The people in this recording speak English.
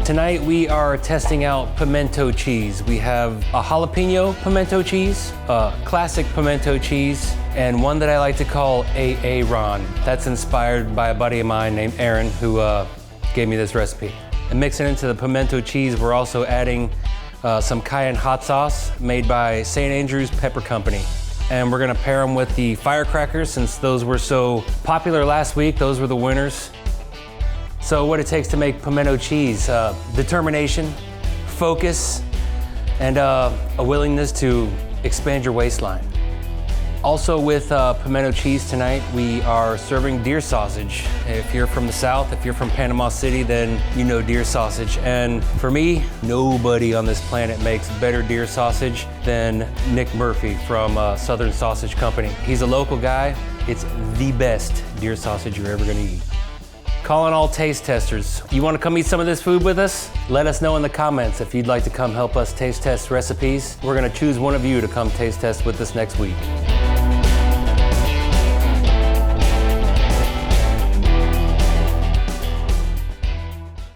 Tonight we are testing out pimento cheese. We have a jalapeno pimento cheese, a classic pimento cheese, and one that I like to call AA Ron. That's inspired by a buddy of mine named Aaron who gave me this recipe. And mixing into the pimento cheese, we're also adding some cayenne hot sauce made by St. Andrew's Pepper Company. And we're gonna pair them with the firecrackers since those were so popular last week. Those were the winners. So what it takes to make pimento cheese, determination, focus, and a willingness to expand your waistline. Also with pimento cheese tonight, we are serving deer sausage. If you're from the South, if you're from Panama City, then you know deer sausage. And for me, nobody on this planet makes better deer sausage than Nick Murphy from Southern Sausage Company. He's a local guy. It's the best deer sausage you're ever gonna eat. Calling all taste testers. You wanna come eat some of this food with us? Let us know in the comments if you'd like to come help us taste test recipes. We're gonna choose one of you to come taste test with us next week.